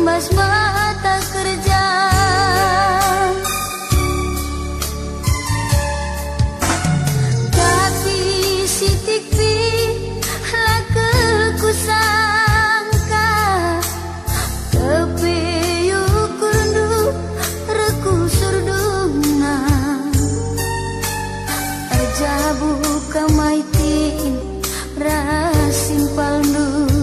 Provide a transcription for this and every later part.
mas mata kerja. Tapi sitik pi laku sangka kepiyu kundu reku surduna aja buka maitin rasim paldu.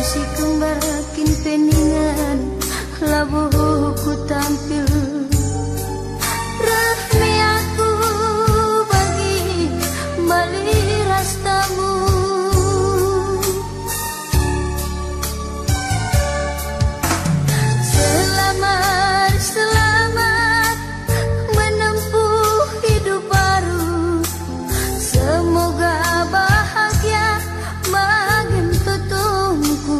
Si kembar kin peningan labuhku tampil rahmi aku bagi bali rastamu. Selamat selamat menempuh hidup baru, semoga bahagia makin tutungku.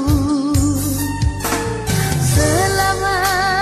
Selamat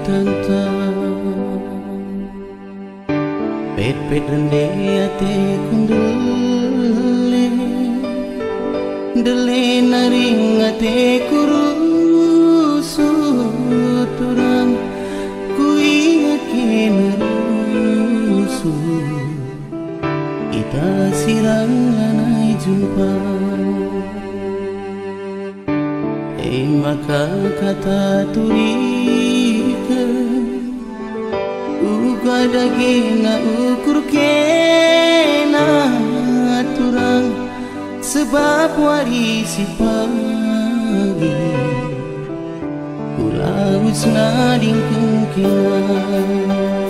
Pet rende ate kundule dele naring ate kurusu turang kuingat kenerusu kita sirang lanai jumpa maka kata turikan uga dagina ukur kena turang sebab warisi pagi ulah usna dingkeng kena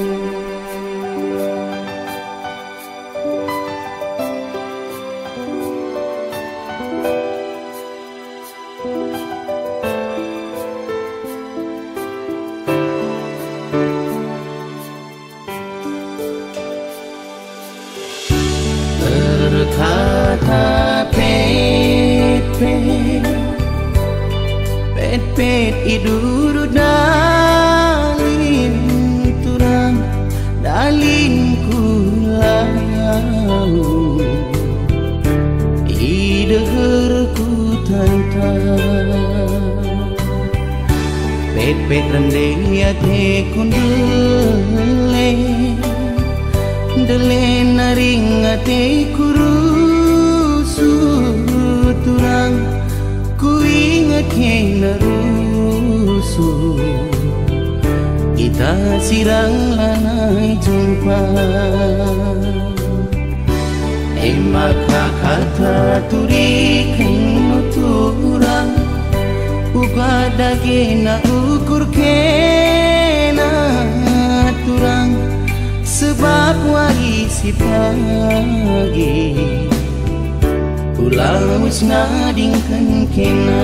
kata pet iduru dalin turang dalin kulau ideherku tantang pet rende ate kundule dele naring ate kurusu turang kuingat kenerusu kita sirang lanai jumpa maka kata turikan turang uga dagina ukur kena turang sebab warisi pagi ulah usna dingkan kena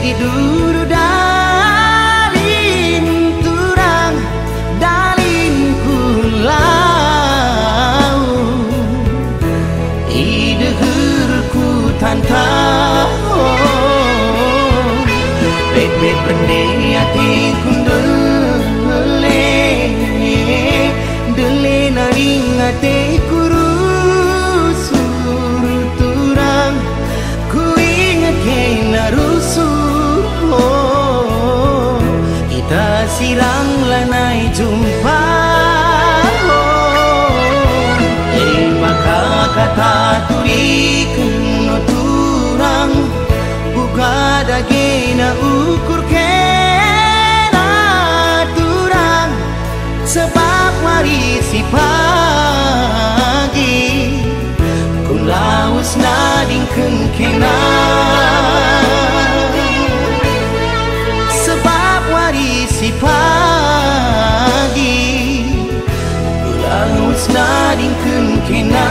iduru dalin turang dalin kulau ideherku tantang pet rende ate kundule dele naring ate kurusu turang kuingat kenerusu kita sirang lanai jumpa maka kata turikan turang buka dagina ukur kena turang sebab warisi pagi kulaus nadingken kena warisi pagi ulah usna dingken kena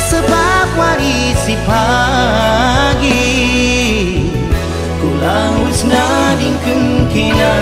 sebab warisi pagi ulah usna dingken kena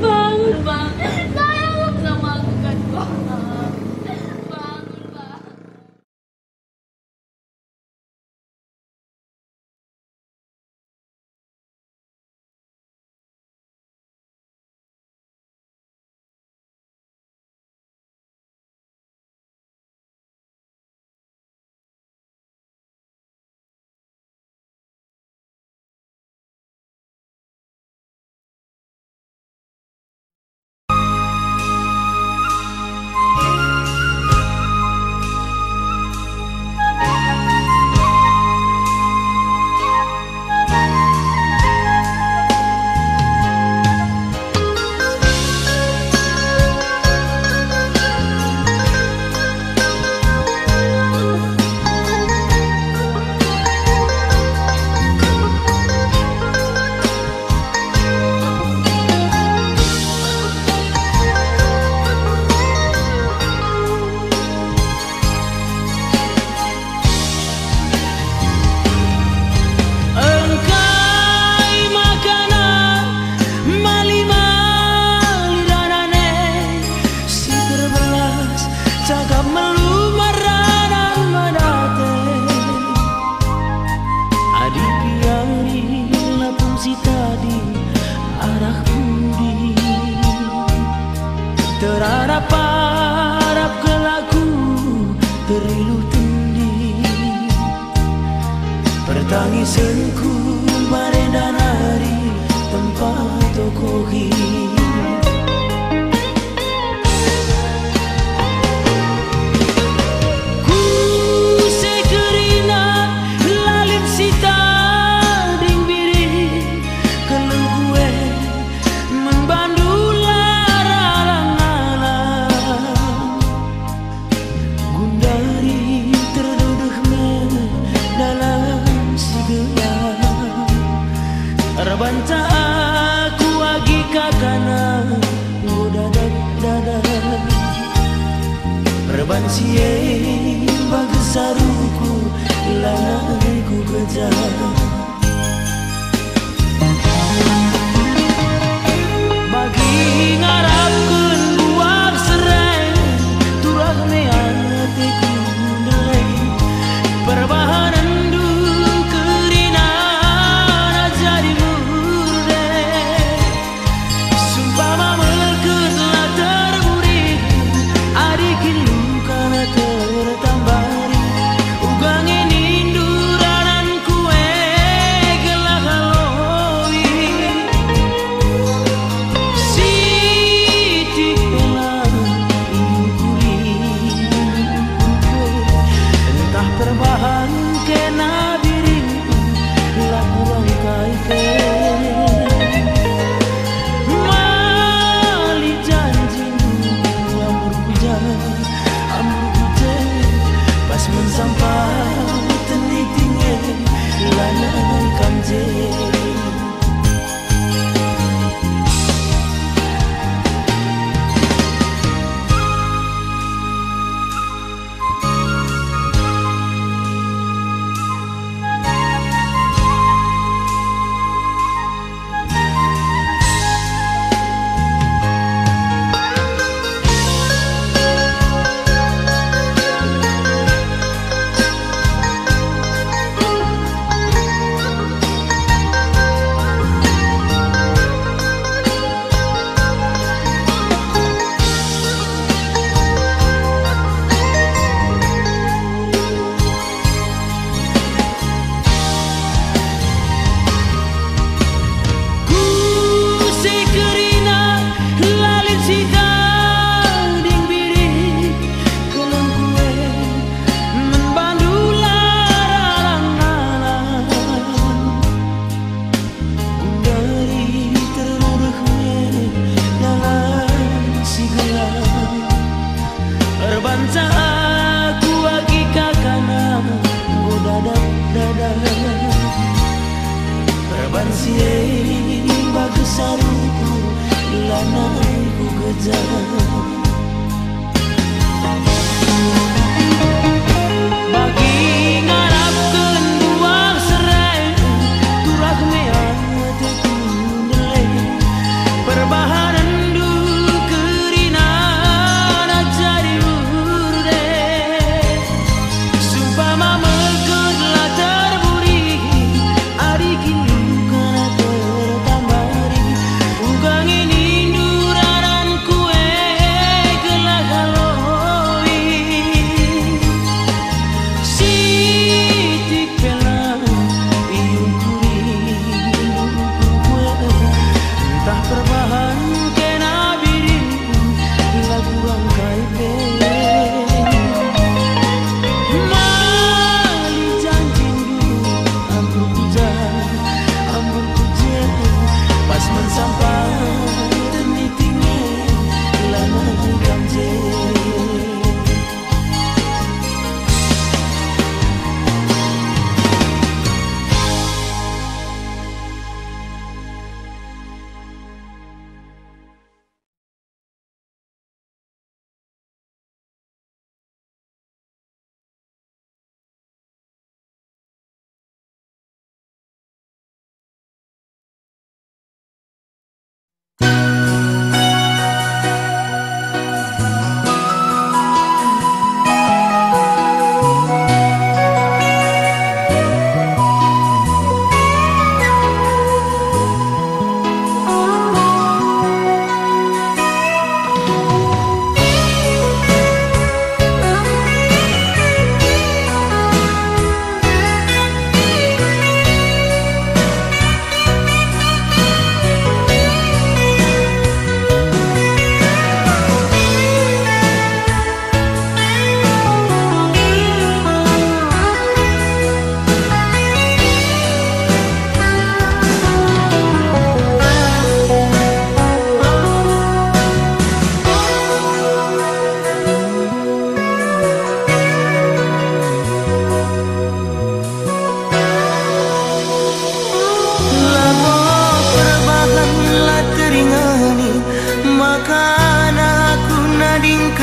Bangun bang, sayang sama terharap-harap ke lagu terilu tendi pertangisanku baredan hari tempat tokohi Banta aku agi kakana dada Perbansie bagesaruku lanaiku kejar Bagi ngarapkeun buak serai turah mean hatiku delay perbahanan bagesaruku lanaiku kejar Bagi ngarapkeun buak serai turah mean hatiku delay perbahanan kerina jadi urde sumpah mamelkeun lah terburi ari kini ugang ini duraran kue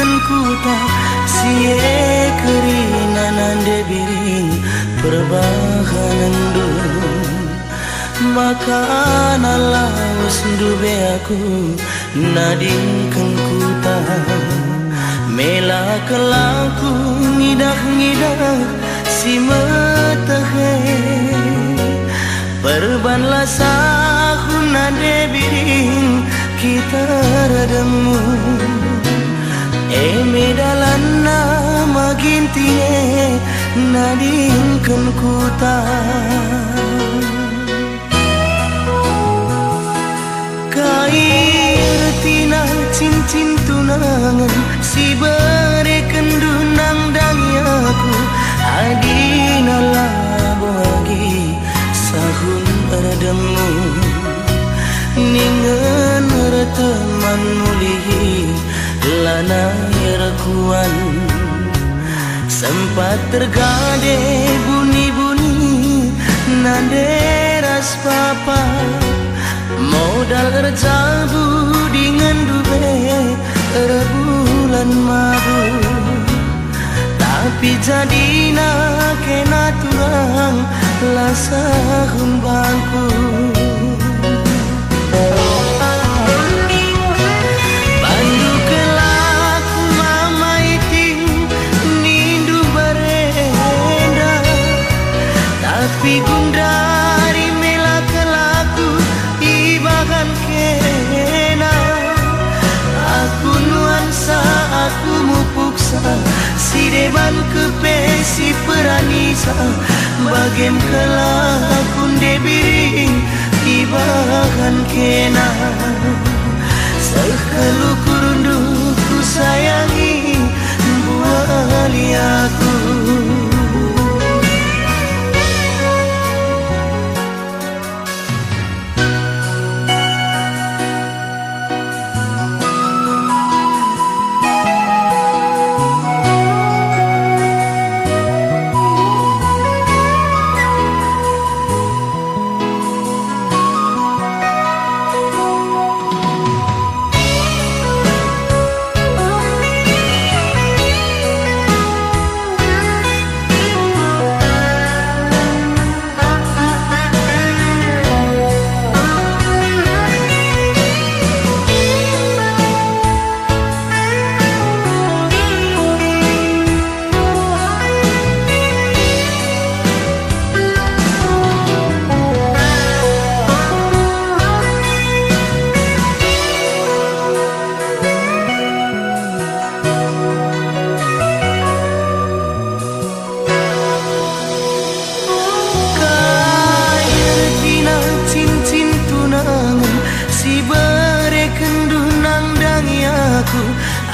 nadingkan kuta sie kerinan debiring perbahanan dun maka lawas dube aku nadingkan kuta mela kelaku ngidah-ngidah si matahe perbanlah sahuna debiring kita rademu medalanna magintine nadingkan kuta kair tina cincin tunangan si bare kendunang dangiaku adina labagi sahun redemu ningen reteman mulihi lana yerkuan sempat tergade bunyi-bunyi nanderas papa modal terjabu dengan dube rebulan madu tapi jadina kena turang lasahun bangku bandu kelaku mama iting nindu barenda tapi gundari mela kelaku ibagan kena aku nuansa aku mupuksa si deban kepesi peranisa bagem kelaku debiring ibagan kena sekelu kurundu ku sayangi buali aku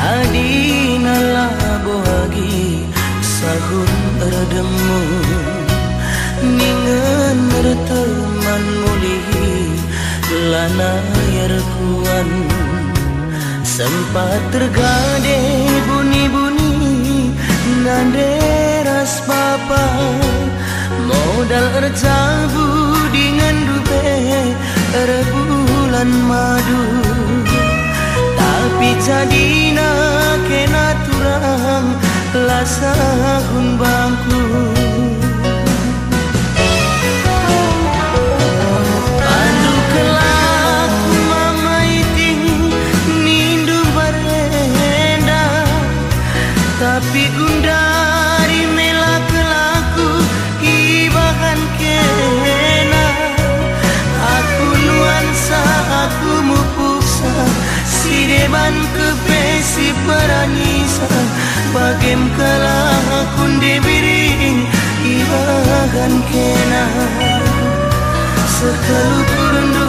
adina laboagi sahun redemu ningen reteman mulihi lana yerkuan sempat tergade bunyi-bunyi nanderas papa modal erjabu dengan dube rebulan madu tapi jadina kena turang lasahun bangku pandu kelaku mama iting nindu barenda tapi gundari mela kelaku ibahan kena aku nuansa aku mupuksa si deban kepesi peranisa bagem kelaku debiring ibagan kena sekelu kurundu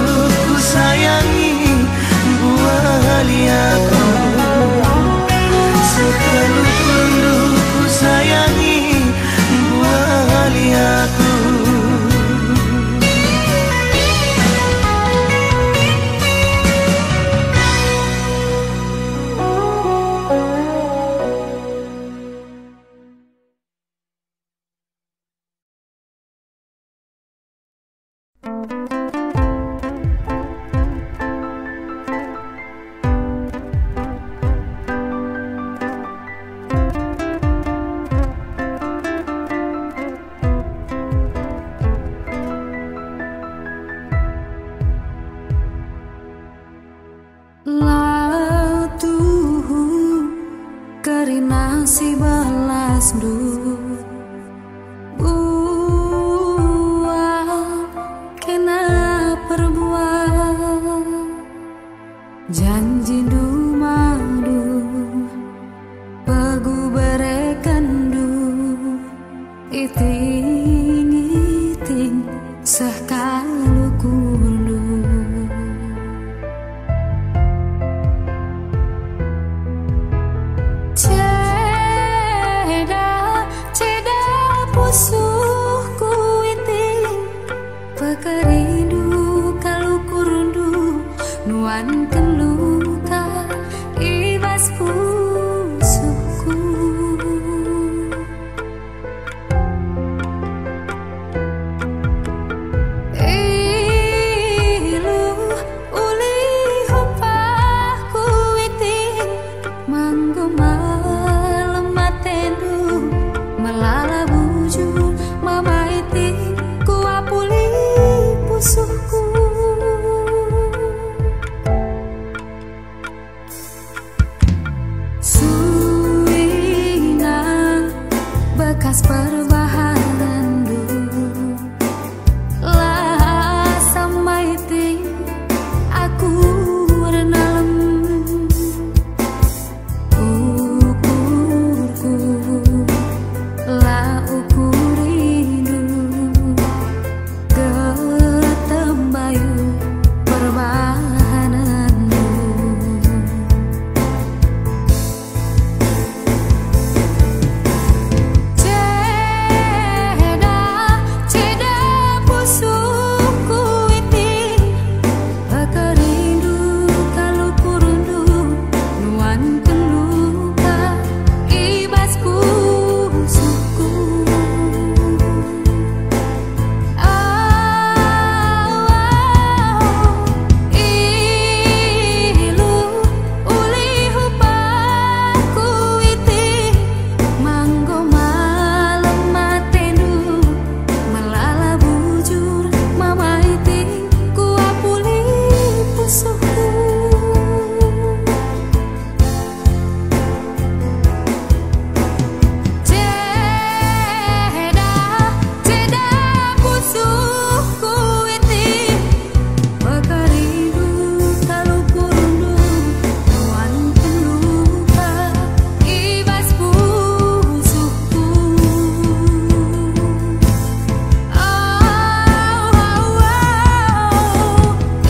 ku sayangi buali aku sekelu kurundu ku sayangi buali aku du buang kena perbuang janji du madu pagu berekan du iting sekalu kundu ceda pusuhku iting pekerindu kalau kurundu nuan keluka ibas pusuhku ilu uli hopahku iting manggo malam matendu melala bujur mama iting kuapuli pusuhku suingan bekas perbahanan du lah sama iting aku renalem ukurku lah ukurindu ketembayu perbahananmu ceda pusuhku iting pekerindu kalau kurundu nuan keluka ibas pusuhku ilu uli hupahku iting manggo malam matendu melala bujur mama iting kuapuli pusuhku ceda pusuhku iting pekerindu kalau kurundu nuan keluka ibas pusuhku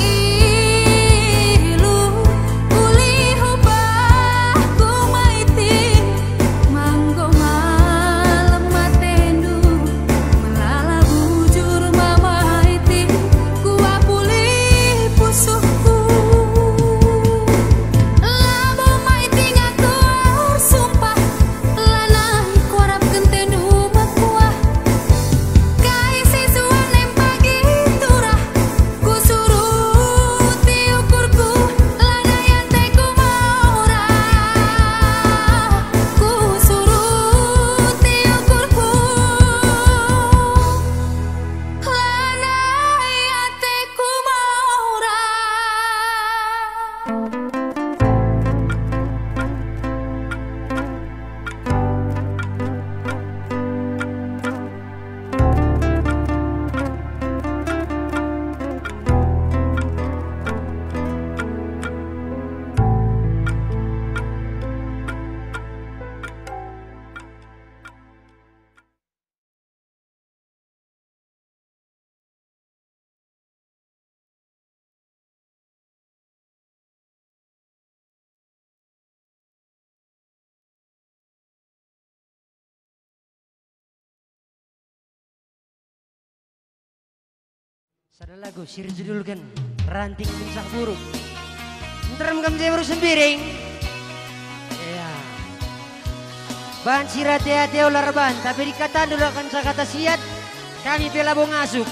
ilu uli hupahku maiting manggo malam matendu melala bujur mama iting kuapuli pusuhku labo maiting aku sumpah lanang korap kentenu makuah kai sisuan nem pagi turah ku suruti ukurku lana yang teku maurah ku suruti ukurku lana yang teku maurah. Sada lagu sir judulkan ranting mensak buruk. Nteram kam jemur sembiring. Ya. Ban sirat hati ular ban, tapi dikata dulu akan kata siat. Kami bela bong asuk.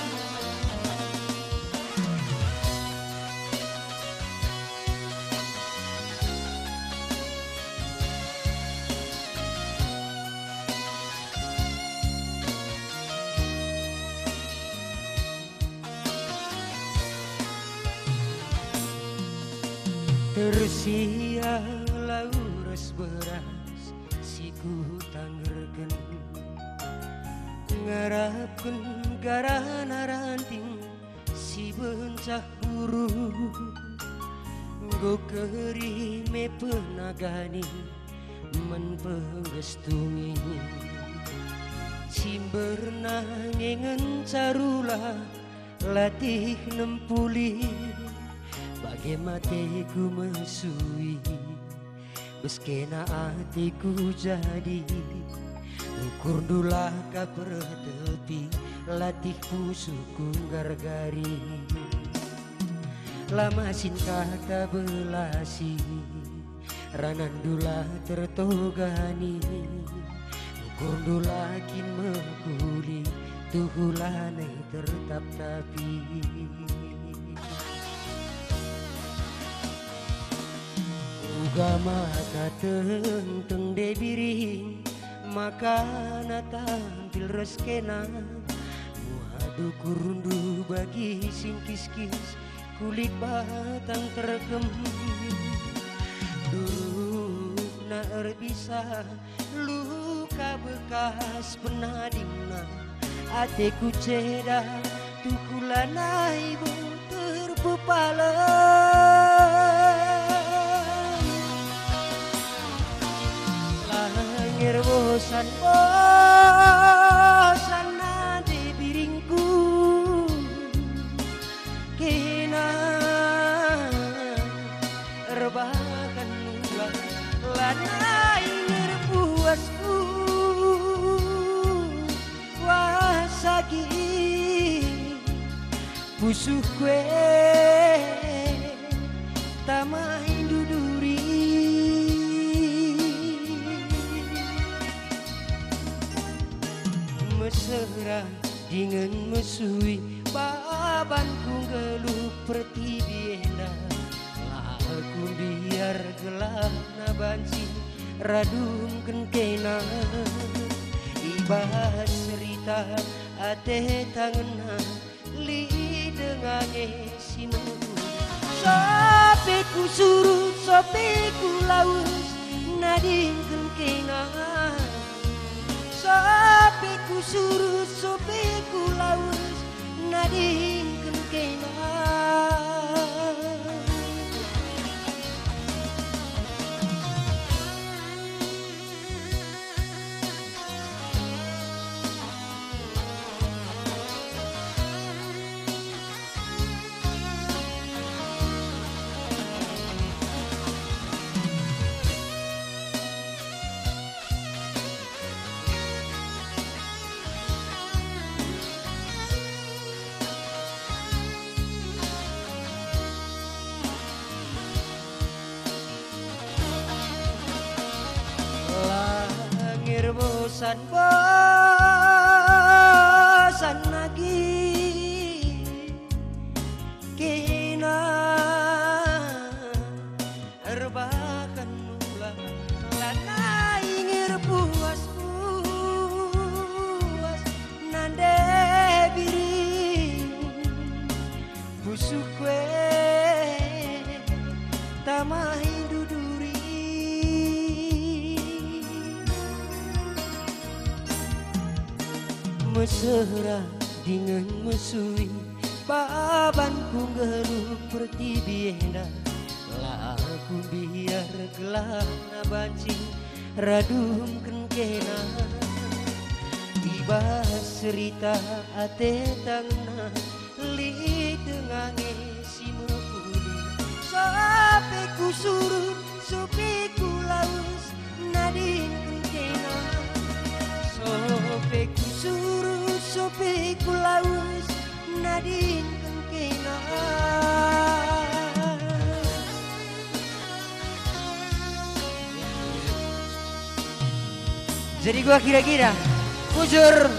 Tersia laures beras siku tangger ngarapkeun ngarapkeun garana ranting si bencah buru nggo kerime penagani men penggestumi cimberna ngengen carula latih nempuli bagai mateku mesui beskena atiku jadi ukur dula ka tepi latih pusuku gargari lama sinta ka belasi ranan dula tertogani ukur dula kin mekuli tuhulane tertap tapi uga maka tenteng debiring maka tampil reskena muadu kurundu bagi sing kis-kis kulit batang tergem dulu naer bisa luka bekas penadimna ateku ceda tukulana ibu terpepalan langir bosan nade biringku kena rebakan ulang lanai ngerpuasku wasagi pusuh kue tamai duduri mesra dengan mesui babanku geluh pertibienda laku biar gelap na banci radung kena ibas cerita ate tangena li dengane sinu sampai ku surut sampai ku laus nading kena sampai ku surut sampai ku laus nading kena bosan lagi kena erbakan mula lana ingin puas nande biring busuk kue tamai duduri mesra dengan mesui babanku geluh pertibienda laku biar gelap na banci radum kena tiba cerita ate tangna li dengane si mekuli sampai ku surut sampai ku laus nading kena sampai ku surut sampai ku laus nading kena. Jadi gua kira-kira Bujur